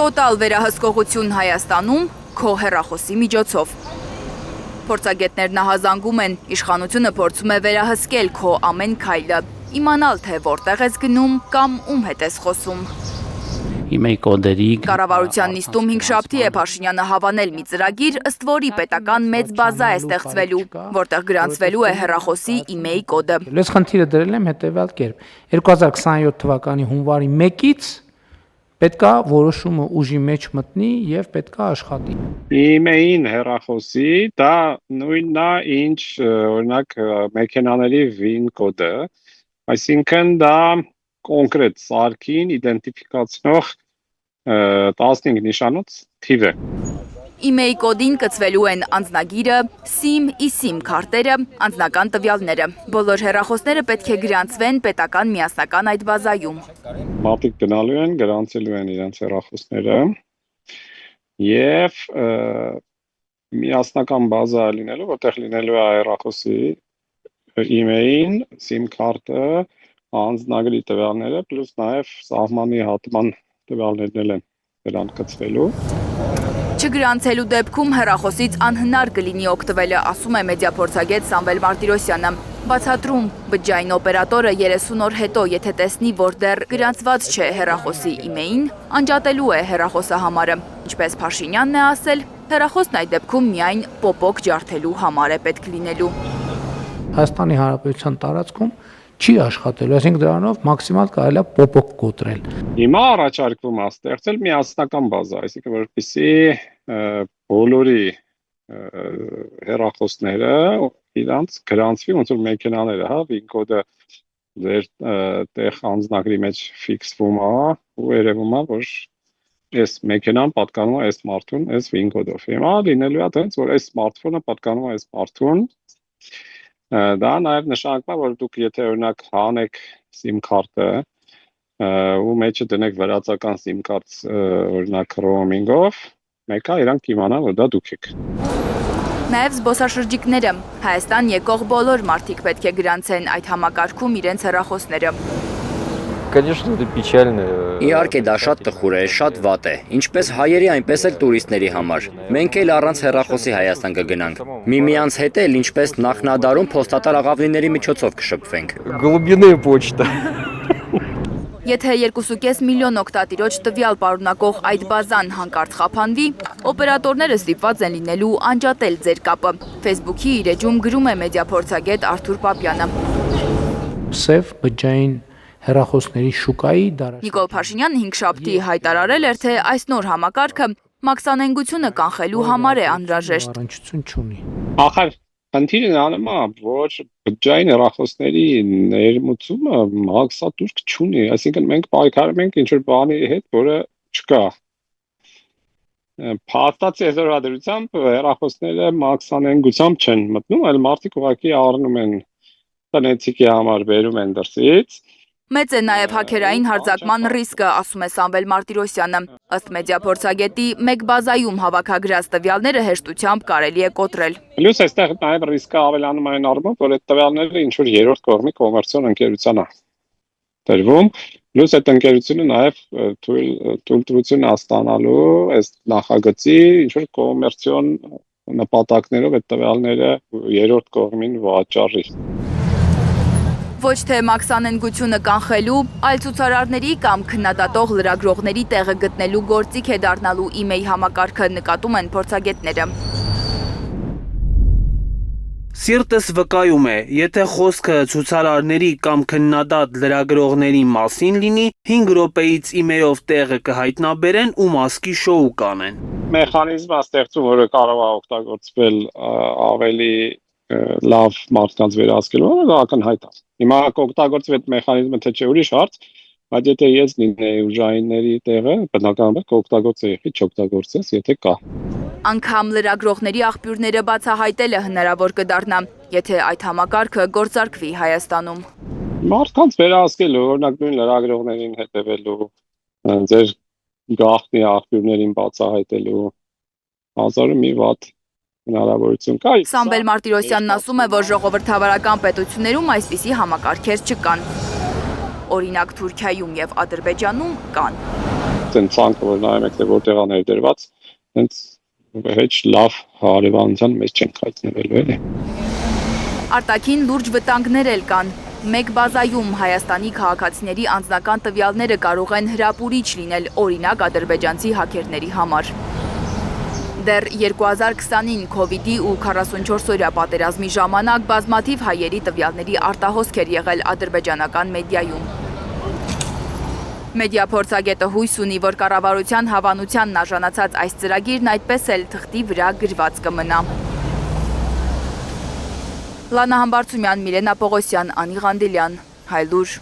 Տոտալ վերահսկողություն Հայաստանում քո հեռախոսի միջոցով։ Փորձագետներն ահազանգում են, իշխանությունը փորձում է վերահսկել քո ամեն քայլը, իմանալ թե որտեղ ես գնում կամ ում հետ ես խոսում։ Կառավարության նիստում հինգշաբթի է Փաշինյանը հավանել մի ծրագիր, ըստ որի պետական մեծ բազա է ստեղծվելու, որտեղ գրանցվելու է հեռախոսի իմեյ կոդը։ Ես խնդիրը դրել եմ հետևյալ կերպ. 2027 թվականի հունվարի 1-ից պետքա որոշումը ուժի մեջ մտնի եւ պետքա աշխատի։ Իմեյին հեռախոսի դա նույնն է, ինչ օրինակ մեքենաների VIN կոդը, այսինքն դա կոնկրետ սարքին իդենտիֆիկացնող 15 նիշանոց թիվ է։ Իմեյ կոդին կցվելու են անձնագիրը, SIM, eSIM քարտերը, անձնական տվյալները։ Բոլոր հեռախոսները պետք է գրանցվեն պետական միասնական այդ բազայում։ Մարդիկ գնալու են, գրանցելու են իրենց հեռախոսները եւ միասնական բազա լինելու, որտեղ լինելու է հեռախոսի իմեյին, SIM քարտը, անձնագրի տվյալները, պլյուս նաև սահմանի հատման տվյալներն են դրան կցվելու։ Չգրանցելու դեպքում հեռախոսից անհնար կլինի օգտվելը, ասում է մեդիափորձագետ Սամվել Մարտիրոսյանը։ Բացատրում, բջջային օպերատորը 30 օր հետո, եթե տեսնի, որ դեռ գրանցված չէ հեռախոսի իմեյին, անջատելու է հեռախոսահամարը։ Ինչպես Փաշինյանն է ասել, հեռախոսն այդ դեպքում միայն պոպոկ ջարդելու համար է պետք լինելու։ Հայաստանի Հանրապետության տարածքում չի աշխատելու, այսինքն դրանով մաքսիմալ կարելի է պոպոկ կոտրել։ Հիմա առաջարկվում է ստեղծել միասնական բազա, այսինքն որպեսզի բոլորի հեռախոսները իրանց գրանցվի, ոնց որ մեքենաները, հա, VIN կոդը ձեր տեղ անձնագրի մեջ ֆիքսվում է ու երևում է, որ այս մեքենան պատկանում է այս մարդուն, այս VIN կոդով։ Հիմա լինելու է այնց, որ այս սմարթֆոնը պատկանում է այս մարդուն։ Դա նաև նշանակում է, որ դուք եթե օրինակ հանեք SIM քարտը ու մեջը դնեք վրացական SIM քարտ օրինակ roaming-ով, մեկը իրանք իմանան, որ դա դուք եք։ Նաև զբոսաշրջիկները, Հայաստան եկող բոլոր մարդիկ պետք է գրանցեն այդ համակարգում իրենց հեռախոսները։ Конечно, это печально. Իհարկե դա շատ տխուր է, շատ վատ է, ինչպես հայերի, այնպես էլ տուրիստների համար։ Մենք էլ առանց հեռախոսի Հայաստան կգնանք։ Միմյանց հետ էլ ինչպես նախնադարում փոստատար աղավնիների միջոցով կշփվենք։ Глубинная почта. Եթե 2.5 միլիոն օգտատիրոջ տվյալ պարունակող այդ բազան հանկարծ խափանվի, օպերատորները ստիպված են լինելու անջատել ձեր կապը։ Facebook-ի իր էջում գրում է մեդիափորձագետ Արթուր Պապյանը։ Սև բջջային հեռախոսների շուկայի դարաշրջանը։ Նիկոլ Փաշինյանը հինգշաբթի հայտարարել էր, թե այս նոր համակարգը մաքսանենգությունը կանխելու համար է անհրաժեշտ։ Առնչություն չունի։ Ախր խնդիրն անում է, որ բջջային հեռախոսների ներմուծումը մաքսատուրք չունի, այսինքն մենք պայքարում ենք ինչ-որ բանի հետ, որը չկա։ Փաստացի հզորադրությամբ հեռախոսները մաքսանենգությամբ չեն մտնում, այլ մարդիկ ուղղակի առնում են տնեցիկի համար բերում են դրսից։ Մեծ է նաև հաքերային հարձակման ռիսկը, ասում է Սամվել Մարտիրոսյանը։ Ըստ մեդիափորձագետի, մեկ բազայում հավաքագրած տվյալները հեշտությամբ կարելի է կոտրել։ Պլյուս այստեղ նաև ռիսկը ավելանում այն առումով, որ այդ տվյալները ինչ-որ երրորդ կողմի կոմերցիոն ընկերության է տրվում, պլյուս այդ ընկերությունը նաև թույլտվություն է ստանալու այս նախագծի ինչ-որ կոմերցիոն նպատակներով այդ տվյալները երրորդ կողմին վաճառի։ Ոչ թե մաքսանենգությունը կանխելու, այլ ցուցարարների կամ քննադատող լրագրողների տեղը գտնելու գործիք է դառնալու իմեյ համակարգը, նկատում են փորձագետները։ Սիրտս վկայում է, եթե խոսքը ցուցարարների կամ քննադատ լրագրողների մասին լինի, 5 րոպեից իմեյով տեղը կհայտնաբերեն ու մասկի շոու կանեն։ Մեխանիզմը ստեղծում, որը կարող է օգտագործվել ավելի լավ մարդկանց վերահսկելու, դա ակնհայտ է։ Հիմա կօգտագործվի այդ մեխանիզմը, թե չէ ուրիշ հարց, բայց եթե ես լինեի ուժայինների տեղը, բնականաբար կօգտագործեի, ինչ չօգտագործես, եթե կա։ Անգամ լրագրողների աղբյուրները բացահայտելը հնարավոր կդառնա, եթե այդ համակարգը գործարկվի Հայաստանում։ Մարդկանց վերահսկելու, օրինակ նույն լրագրողներին հետևելու, ձեր գաղտնի աղբյուրներին բացահայտելու, հազարը մի վատ հնարավորություն կա։ Սամվել Մարտիրոսյանն ասում է, որ ժողովրդավարական պետություններում այսպիսի համակարգեր չկան։ Օրինակ Թուրքիայում և Ադրբեջանում կան։ Այն ցանկը որ նայում եք թե որտեղ է ներդրված, հենց ոչ լավ հարևանության մեջ չենք հայտնվելու էլի։ Արտաքին լուրջ վտանգներ էլ կան։ Մեկ բազայում Հայաստանի քաղաքացիների անձնական տվյալները կարող են հրապուրիչ լինել, օրինակ ադրբեջանցի հաքերների համար։ Դեռ 2020-ին Քովիդի ու 44-օրյա պատերազմի ժամանակ բազմաթիվ հայերի տվյալների արտահոսք էր եղել ադրբեջանական մեդիայում։ Մեդիափորձագետը հույս ունի, որ կառավարության հավանությանն արժանացած այս ծրագիրն այդպես էլ թղթի վրա գրված կմնա։ Լանա Համբարձումյան, Միլենա Պողոսյան, Անի Ղանդիլյան, Հայլուր։